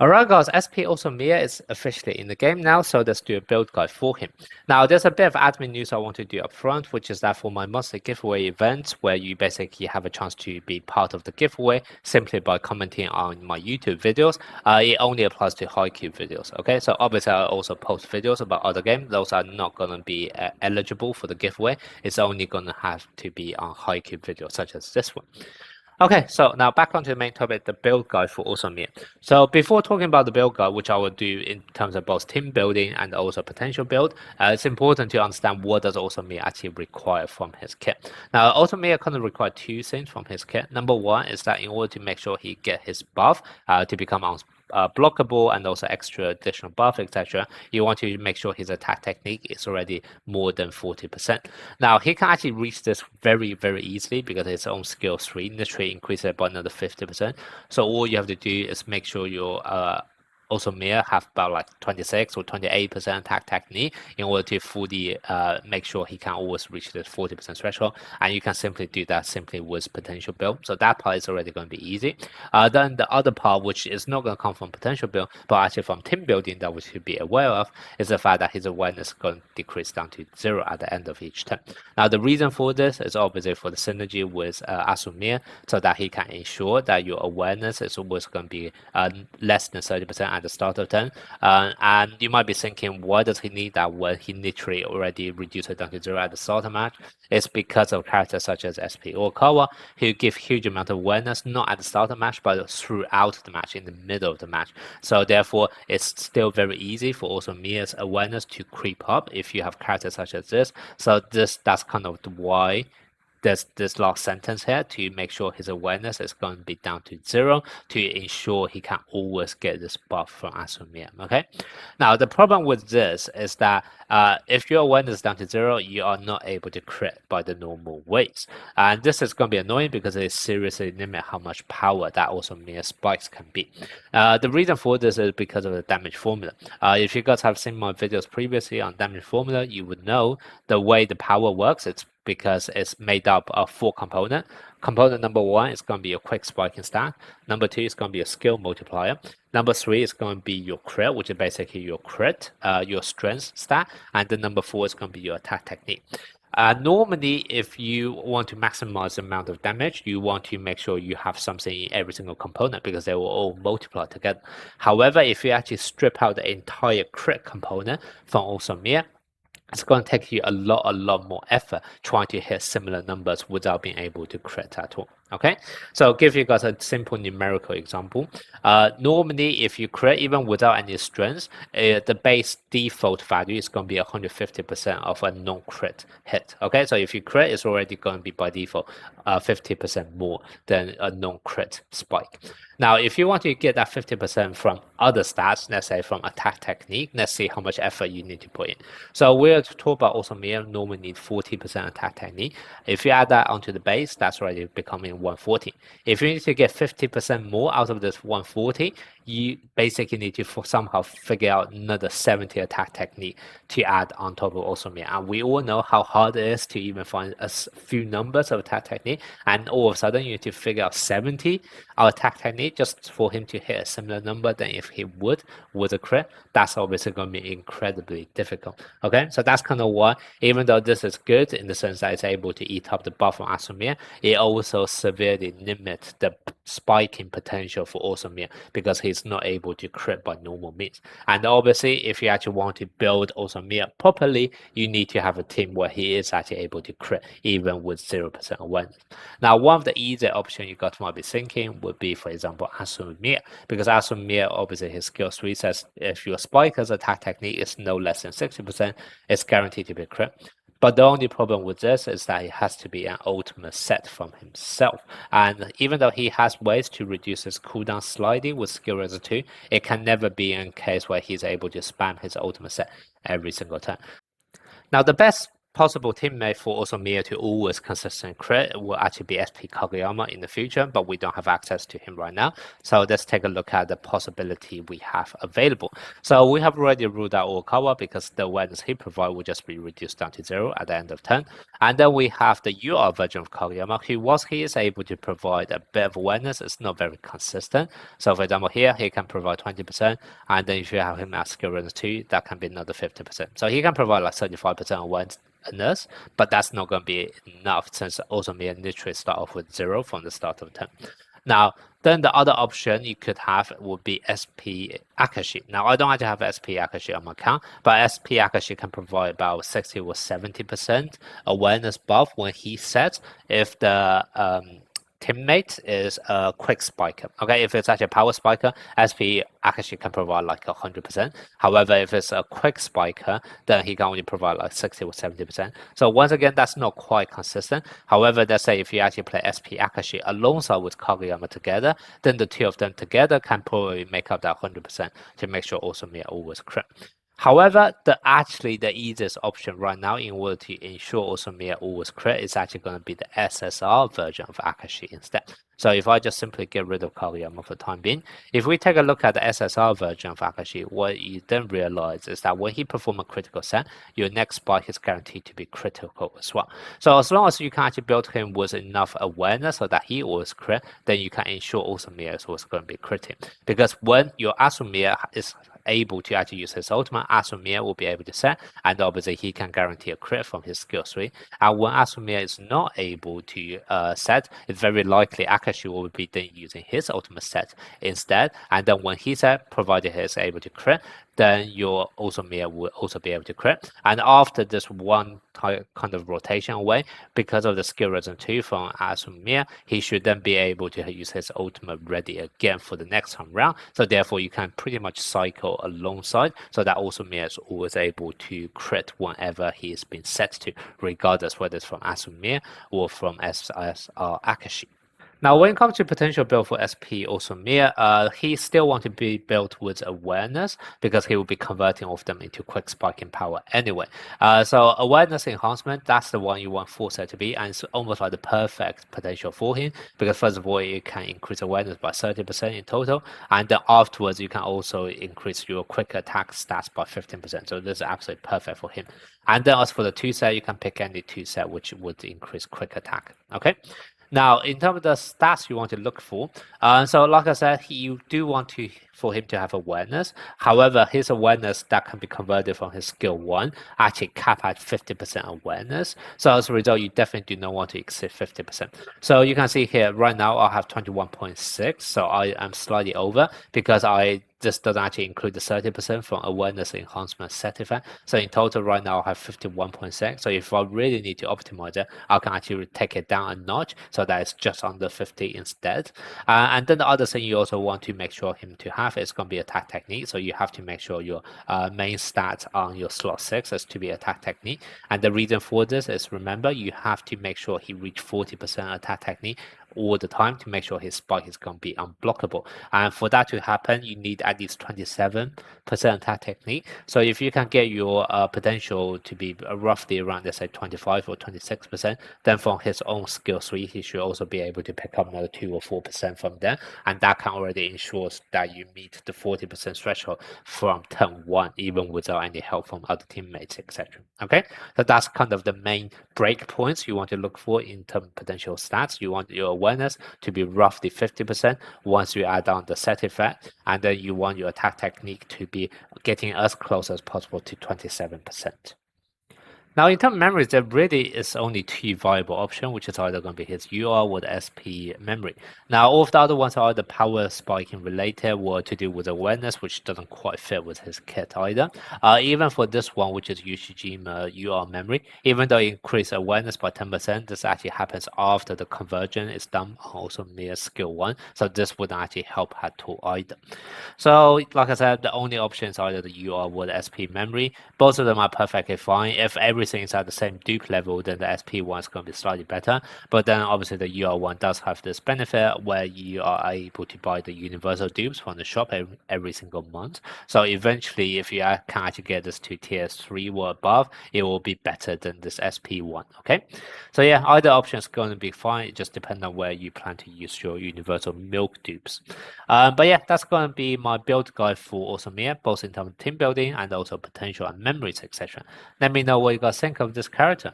Alright guys, SP Osamu is officially in the game now, so let's do a build guide for him. Now there's a bit of admin news I want to do up front, which is that for my monthly giveaway event, where you basically have a chance to be part of the giveaway simply by commenting on my YouTube videos, it only applies to HAIKYU videos, okay? So obviously I also post videos about other games, those are not going to be eligible for the giveaway, it's only going to have to be on HAIKYU videos such as this one. Okay, so now back onto the main topic, the build guide for Osamu. So before talking about the build guide, which I will do in terms of both team building and also potential build, it's important to understand what does Osamu actually require from his kit. Now, Osamu kind of require two things from his kit. Number one is that in order to make sure he get his buff to become blockable and also extra additional buff, etc., you want to make sure his attack technique is already more than 40%. Now, he can actually reach this very, very easily because his own skill 3 literally increases it by another 50%. So all you have to do is make sure your Osamu have about like 26 or 28% attack technique in order to fully make sure he can always reach this 40% threshold, and you can simply do that simply with potential build. So that part is already going to be easy. Then the other part, which is not going to come from potential build, but actually from team building that we should be aware of, is the fact that his awareness is going to decrease down to 0 at the end of each turn. Now the reason for this is obviously for the synergy with Osamu, so that he can ensure that your awareness is always going to be less than 30% at the start of turn. And you might be thinking, why does he need that when he literally already reduced it down to 0 at the start of match? It's because of characters such as SP or Kawa, who give huge amount of awareness, not at the start of the match, but throughout the match, in the middle of the match. So therefore, it's still very easy for Osamu's awareness to creep up if you have characters such as this. So that's kind of why there's this last sentence here to make sure his awareness is going to be down to 0 to ensure he can always get this buff from Osamu. Okay, now the problem with this is that if your awareness is down to 0, you are not able to crit by the normal ways, and this is going to be annoying because it seriously limits how much power that Osamu spikes can be. The reason for this is because of the damage formula. If you guys have seen my videos previously on damage formula, you would know the way the power works. It's because it's made up of 4 components. Component number 1 is going to be your quick spiking stat. Number 2 is going to be a skill multiplier. Number 3 is going to be your crit, which is basically your crit, your strength stat. And then number 4 is going to be your attack technique. Normally, if you want to maximize the amount of damage, you want to make sure you have something in every single component because they will all multiply together. However, if you actually strip out the entire crit component from Osamu, it's going to take you a lot more effort trying to hit similar numbers without being able to crit at all. Okay, so I'll give you guys a simple numerical example. Normally, if you crit even without any strength, the base default value is going to be 150% of a non-crit hit. Okay, so if you crit, it's already going to be by default 50% more than a non-crit spike. Now, if you want to get that 50% from other stats, let's say from attack technique, let's see how much effort you need to put in. So we're talking about Osamu normally need 40% attack technique. If you add that onto the base, that's already becoming 140. If you need to get 50% more out of this 140, you basically need to somehow figure out another 70 attack technique to add on top of Osamu. And we all know how hard it is to even find a few numbers of attack technique, and all of a sudden you need to figure out 70 attack technique just for him to hit a similar number than if he would with a crit. That's obviously going to be incredibly difficult. Okay, so that's kind of why, even though this is good in the sense that it's able to eat up the buff from Osamu, it also severely limits the spiking potential for Osamu because he's not able to crit by normal means. And obviously, if you actually want to build Osamu properly, you need to have a team where he is actually able to crit even with 0% awareness. Now, one of the easier options you guys might be thinking would be, for example, Osamu, because Osamu, obviously his skill 3 says if your spiker's attack technique is no less than 60%, it's guaranteed to be crit. But the only problem with this is that it has to be an ultimate set from himself. And even though he has ways to reduce his cooldown slightly with skill razor 2, it can never be a case where he's able to spam his ultimate set every single time. Now, the best possible teammate for Osamu to always consistent crit will actually be SP Kageyama in the future, but we don't have access to him right now. So let's take a look at the possibility we have available. So we have already ruled out Okawa because the awareness he provides will just be reduced down to 0 at the end of turn. And then we have the UR version of Kageyama, he is able to provide a bit of awareness. It's not very consistent. So for example, here he can provide 20%, and then if you have him as skill runs 2, that can be another 50%. So he can provide like 35% awareness, but that's not going to be enough since Osamu literally start off with 0 from the start of turn. Now, then the other option you could have would be SP Akashi. Now, I don't actually have SP Akashi on my account, but SP Akashi can provide about 60 or 70% awareness buff when he sets if the teammate is a quick spiker. Okay, if it's actually a power spiker, SP Akashi can provide like 100%. However, if it's a quick spiker, then he can only provide like 60 or 70%. So once again, that's not quite consistent. However, let's say if you actually play SP Akashi alongside with Kageyama together, then the two of them together can probably make up that 100% to make sure Osamu always crit. However, the easiest option right now in order to ensure Osamu always crit is actually going to be the SSR version of Akashi instead. So if I just simply get rid of Kageyama for the time being, if we take a look at the SSR version of Akashi, what you then realize is that when he performs a critical set, your next spike is guaranteed to be critical as well. So as long as you can actually build him with enough awareness so that he always crit, then you can ensure Osamu is always going to be critting. Because when your Osamu is able to actually use his ultimate, Osamu will be able to set, and obviously he can guarantee a crit from his skill 3. And when Osamu is not able to set, it's very likely Akashi will be then using his ultimate set instead. And then when he set, provided he is able to crit, then your Osamu will also be able to crit. And after this one kind of rotation away, because of the skill resin 2 from Osamu, he should then be able to use his ultimate ready again for the next time round. So therefore, you can pretty much cycle alongside, so that Osamu is always able to crit whenever he is being set to, regardless whether it's from Osamu or from SSR Akashi. Now, when it comes to potential build for SP Osamu, he still want to be built with awareness because he will be converting all of them into quick spiking power anyway. So awareness enhancement, that's the one you want full set to be, and it's almost like the perfect potential for him because first of all, it can increase awareness by 30% in total, and then afterwards you can also increase your quick attack stats by 15%. So this is absolutely perfect for him. And then as for the 2 set, you can pick any 2 set which would increase quick attack. Okay. Now, in terms of the stats you want to look for, so like I said, you do want for him to have awareness. However, his awareness that can be converted from his skill 1 actually cap at 50% awareness. So as a result, you definitely do not want to exceed 50%. So you can see here, right now I have 21.6, so I am slightly over because this doesn't actually include the 30% from awareness enhancement set effect. So in total right now I have 51.6. So if I really need to optimize it, I can actually take it down a notch so that it's just under 50 instead. And then the other thing you also want to make sure him to have is going to be attack technique. So you have to make sure your main stats on your slot 6 is to be attack technique. And the reason for this is, remember, you have to make sure he reach 40% attack technique all the time to make sure his spike is going to be unblockable. And for that to happen, you need at least 27% attack technique. So if you can get your potential to be roughly around, let's say, 25 or 26%, then from his own skill 3, he should also be able to pick up another 2 or 4% from there. And that can already ensure that you meet the 40% threshold from turn 1, even without any help from other teammates, etc. Okay, so that's kind of the main break points you want to look for in terms of potential stats. You want your awareness to be roughly 50% once you add on the set effect, and then you want your attack technique to be getting as close as possible to 27%. Now, in terms of memories, there really is only 2 viable options, which is either going to be his UR or the SP memory. Now, all of the other ones are either power spiking related or to do with awareness, which doesn't quite fit with his kit either. Even for this one, which is Ushijima UR memory, even though it increases awareness by 10%, this actually happens after the conversion is done on also mere skill 1. So this wouldn't actually help at all either. So, like I said, the only option is either the UR or the SP memory. Both of them are perfectly fine. If everything everything is at the same dupe level, then the SP1 is going to be slightly better. But then obviously the UR1 does have this benefit where you are able to buy the universal dupes from the shop every single month. So eventually, if you can actually get this to tier 3 or above, it will be better than this SP1. Okay, so yeah, either option is going to be fine. It just depends on where you plan to use your universal milk dupes. But yeah, that's going to be my build guide for Osamu, both in terms of team building and also potential and memories, etc. Let me know what you guys think of this character.